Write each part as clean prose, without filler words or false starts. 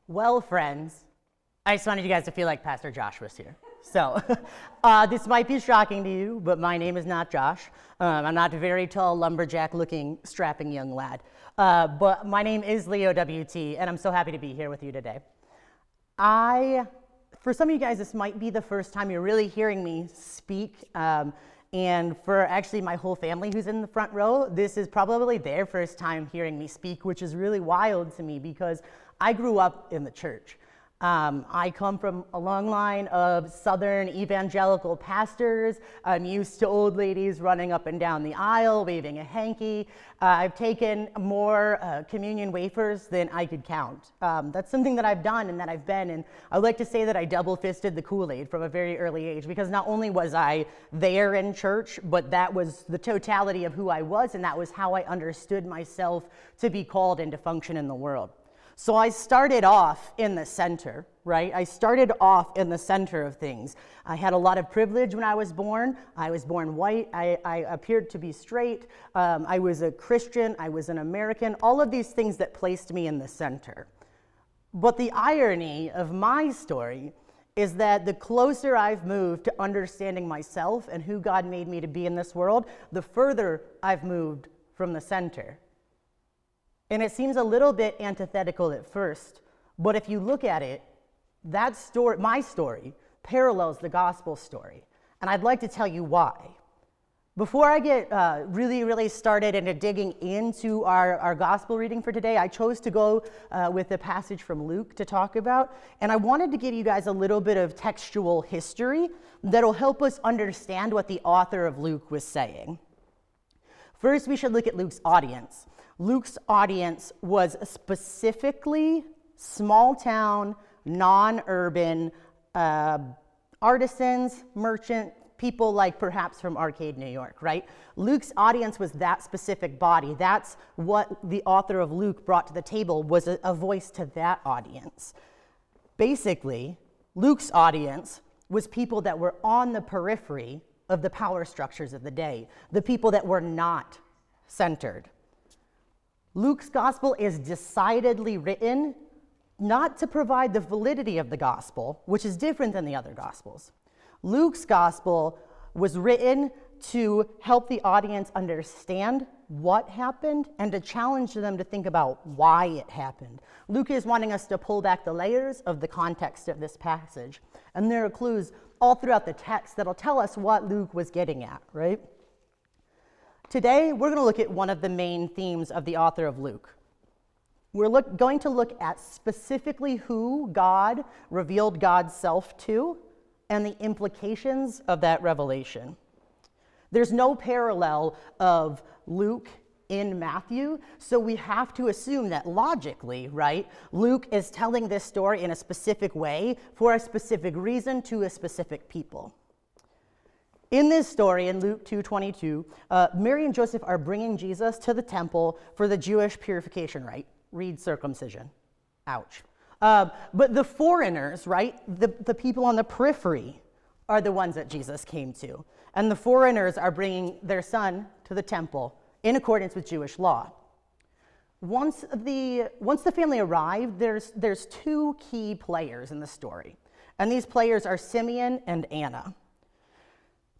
Well, friends, I just wanted you guys to feel like Pastor Josh was here. So, this might be shocking to you, but my name is not Josh. I'm not a very tall, lumberjack-looking, strapping young lad. But my name is Leowt, and I'm so happy to be here with you today. For some of you guys, this might be the first time you're really hearing me speak. And for actually my whole family who's in the front row, this is probably their first time hearing me speak, which is really wild to me because I grew up in the church. I come from a long line of Southern evangelical pastors. I'm used to old ladies running up and down the aisle, waving a hanky. I've taken more communion wafers than I could count. That's something that I've done and that I've been, and I would like to say that I double-fisted the Kool-Aid from a very early age, because not only was I there in church, but that was the totality of who I was, and that was how I understood myself to be called and to function in the world. So I started off in the center, right? I started off in the center of things. I had a lot of privilege when I was born. I was born white. I appeared to be straight. I was a Christian. I was an American. All of these things that placed me in the center. But the irony of my story is that the closer I've moved to understanding myself and who God made me to be in this world, the further I've moved from the center. And it seems a little bit antithetical at first, but if you look at it, that story, my story, parallels the gospel story. And I'd like to tell you why. Before I get really started into digging into our gospel reading for today, I chose to go with a passage from Luke to talk about. And I wanted to give you guys a little bit of textual history that'll help us understand what the author of Luke was saying. First, we should look at Luke's audience. Luke's audience was specifically small-town, non-urban artisans, merchant, people like perhaps from Arcade, New York, right? Luke's audience was that specific body. That's what the author of Luke brought to the table, was a voice to that audience. Basically, Luke's audience was people that were on the periphery of the power structures of the day, the people that were not centered. Luke's gospel is decidedly written not to provide the validity of the gospel, which is different than the other gospels. Luke's gospel was written to help the audience understand what happened and to challenge them to think about why it happened. Luke is wanting us to pull back the layers of the context of this passage, and there are clues all throughout the text that'll tell us what Luke was getting at, right? Today, we're going to look at one of the main themes of the author of Luke. We're going to look at specifically who God revealed God's self to and the implications of that revelation. There's no parallel of Luke in Matthew, so we have to assume that logically, right, Luke is telling this story in a specific way for a specific reason to a specific people. In this story, in Luke 2:22, Mary and Joseph are bringing Jesus to the temple for the Jewish purification rite. Read circumcision. Ouch. But the foreigners, right, the people on the periphery are the ones that Jesus came to. And the foreigners are bringing their son to the temple in accordance with Jewish law. Once the family arrived, there's two key players in the story. And these players are Simeon and Anna.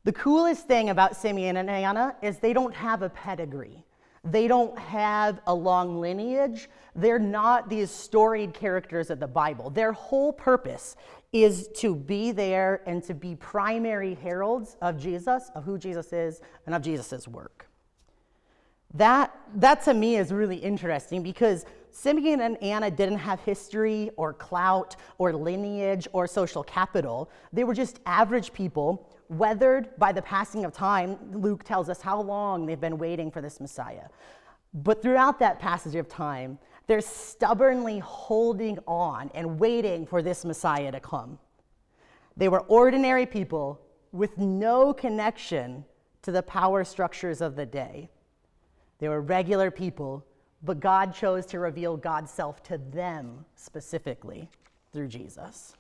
The coolest thing about Simeon and Anna is they don't have a pedigree. They don't have a long lineage. They're not these storied characters of the Bible. Their whole purpose is to be there and to be primary heralds of Jesus, of who Jesus is, and of Jesus' work. That to me is really interesting because Simeon and Anna didn't have history or clout or lineage or social capital. They were just average people, weathered by the passing of time. Luke tells us how long they've been waiting for this Messiah. But throughout that passage of time, they're stubbornly holding on and waiting for this Messiah to come. They were ordinary people with no connection to the power structures of the day. They were regular people, but God chose to reveal God's self to them specifically through Jesus.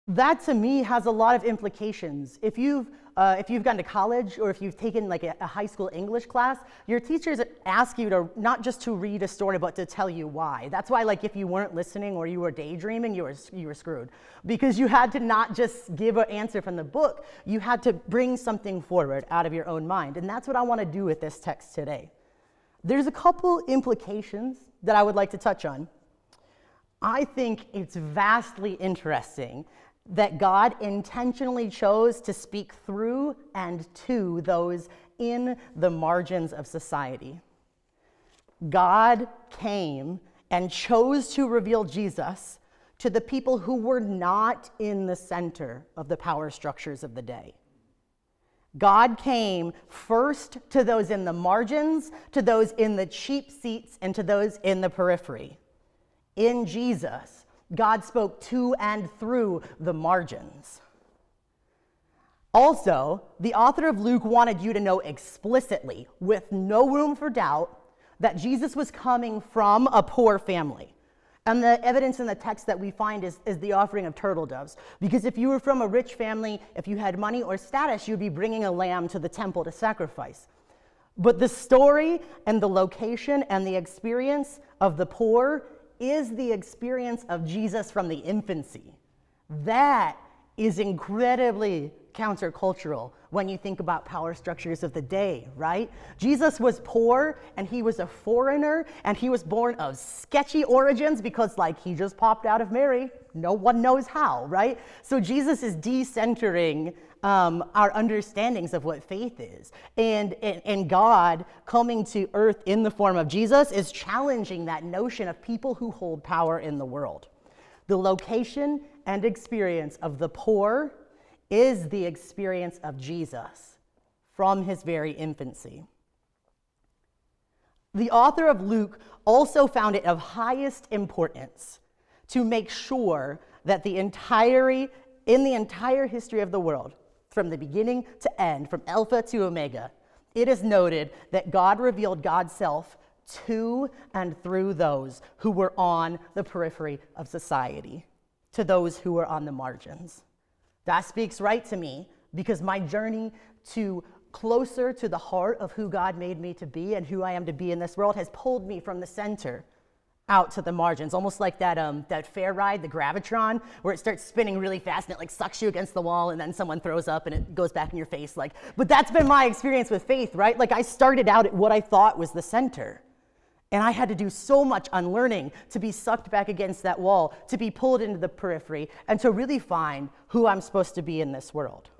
That to me has a lot of implications. If you've gone to college or if you've taken like a high school English class, your teachers ask you to not just to read a story, but to tell you why. That's why, like, if you weren't listening or you were daydreaming, you were screwed, because you had to not just give an answer from the book. You had to bring something forward out of your own mind, and that's what I want to do with this text today. There's a couple implications that I would like to touch on. I think it's vastly interesting that God intentionally chose to speak through and to those in the margins of society. God came and chose to reveal Jesus to the people who were not in the center of the power structures of the day. God came first to those in the margins, to those in the cheap seats, and to those in the periphery. In Jesus, God spoke to and through the margins. Also, the author of Luke wanted you to know explicitly, with no room for doubt, that Jesus was coming from a poor family. And the evidence in the text that we find is the offering of turtle doves. Because if you were from a rich family, if you had money or status, you'd be bringing a lamb to the temple to sacrifice. But the story and the location and the experience of the poor is the experience of Jesus from the infancy. That is incredibly countercultural when you think about power structures of the day, right? Jesus was poor and he was a foreigner and he was born of sketchy origins because, like, he just popped out of Mary. No one knows how, right? So Jesus is decentering our understandings of what faith is. And God coming to earth in the form of Jesus is challenging that notion of people who hold power in the world. The location and experience of the poor is the experience of Jesus from his very infancy. The author of Luke also found it of highest importance to make sure that in the entire history of the world, from the beginning to end, from Alpha to Omega, it is noted that God revealed God's self to and through those who were on the periphery of society, to those who were on the margins. That speaks right to me, because my journey to closer to the heart of who God made me to be and who I am to be in this world has pulled me from the center out to the margins, almost like that fair ride, the Gravitron, where it starts spinning really fast and it like sucks you against the wall and then someone throws up and it goes back in your face. But that's been my experience with faith, right? Like, I started out at what I thought was the center, and I had to do so much unlearning to be sucked back against that wall, to be pulled into the periphery, and to really find who I'm supposed to be in this world.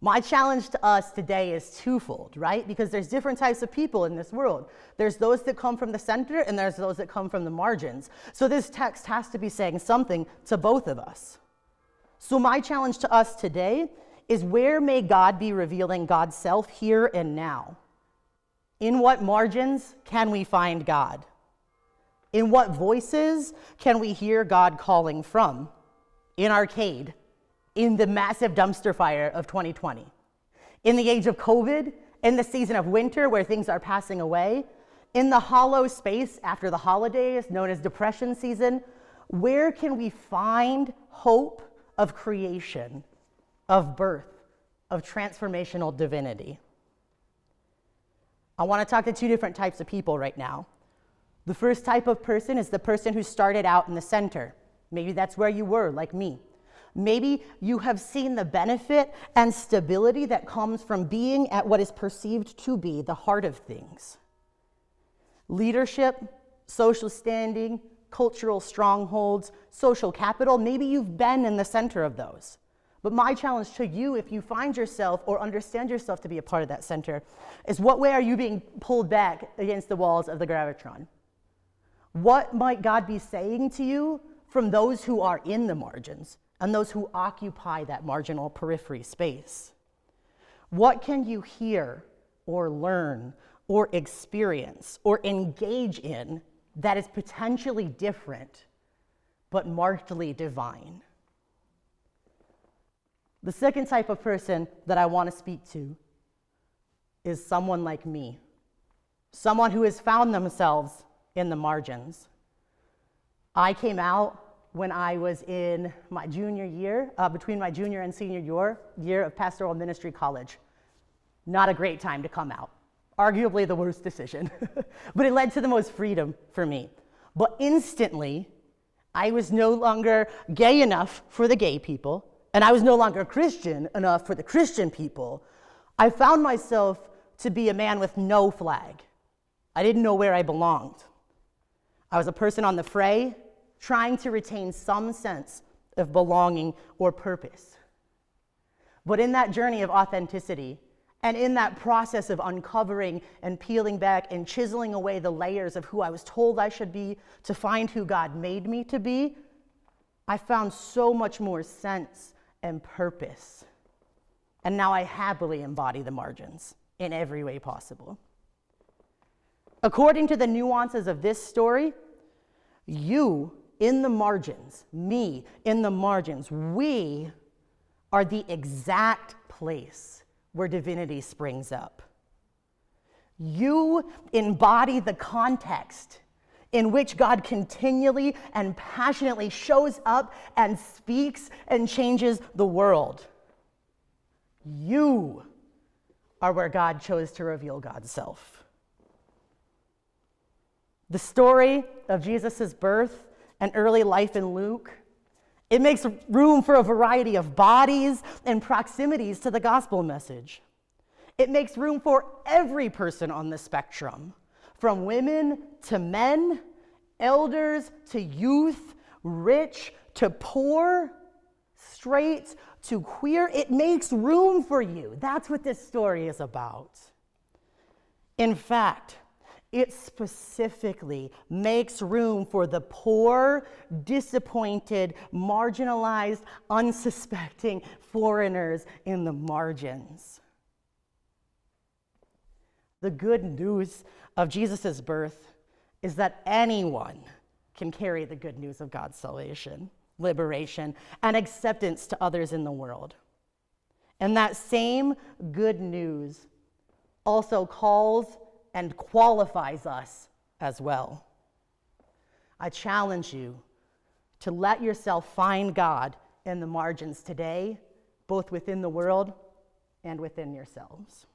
My challenge to us today is twofold, right? Because there's different types of people in this world. There's those that come from the center and there's those that come from the margins. So this text has to be saying something to both of us. So my challenge to us today is, where may God be revealing God's self here and now? In what margins can we find God? In what voices can we hear God calling from? In Arcade, in the massive dumpster fire of 2020, in the age of COVID, in the season of winter where things are passing away, in the hollow space after the holidays known as depression season, where can we find hope of creation, of birth, of transformational divinity? I want to talk to two different types of people right now. The first type of person is the person who started out in the center. Maybe that's where you were, like me. Maybe you have seen the benefit and stability that comes from being at what is perceived to be the heart of things. Leadership, social standing, cultural strongholds, social capital, maybe you've been in the center of those. But my challenge to you, if you find yourself or understand yourself to be a part of that center, is what way are you being pulled back against the walls of the Gravitron? What might God be saying to you from those who are in the margins and those who occupy that marginal periphery space? What can you hear or learn or experience or engage in that is potentially different but markedly divine? The second type of person that I want to speak to is someone like me, someone who has found themselves in the margins. I came out when I was in my junior year, between my junior and senior year of pastoral ministry college. Not a great time to come out. Arguably the worst decision, but it led to the most freedom for me. But instantly, I was no longer gay enough for the gay people, and I was no longer Christian enough for the Christian people. I found myself to be a man with no flag. I didn't know where I belonged. I was a person on the fray, trying to retain some sense of belonging or purpose. But in that journey of authenticity, and in that process of uncovering and peeling back and chiseling away the layers of who I was told I should be to find who God made me to be, I found so much more sense and purpose. And now I happily embody the margins in every way possible. According to the nuances of this story, you in the margins, me in the margins, we are the exact place where divinity springs up. You embody the context in which God continually and passionately shows up and speaks and changes the world. You are where God chose to reveal God's self. The story of Jesus' birth and early life in Luke, it makes room for a variety of bodies and proximities to the gospel message. It makes room for every person on the spectrum, from women to men, elders to youth, rich to poor, straight to queer. It makes room for you. That's what this story is about. In fact, it specifically makes room for the poor, disappointed, marginalized, unsuspecting foreigners in the margins. The good news of Jesus' birth is that anyone can carry the good news of God's salvation, liberation, and acceptance to others in the world. And that same good news also calls and qualifies us as well. I challenge you to let yourself find God in the margins today, both within the world and within yourselves.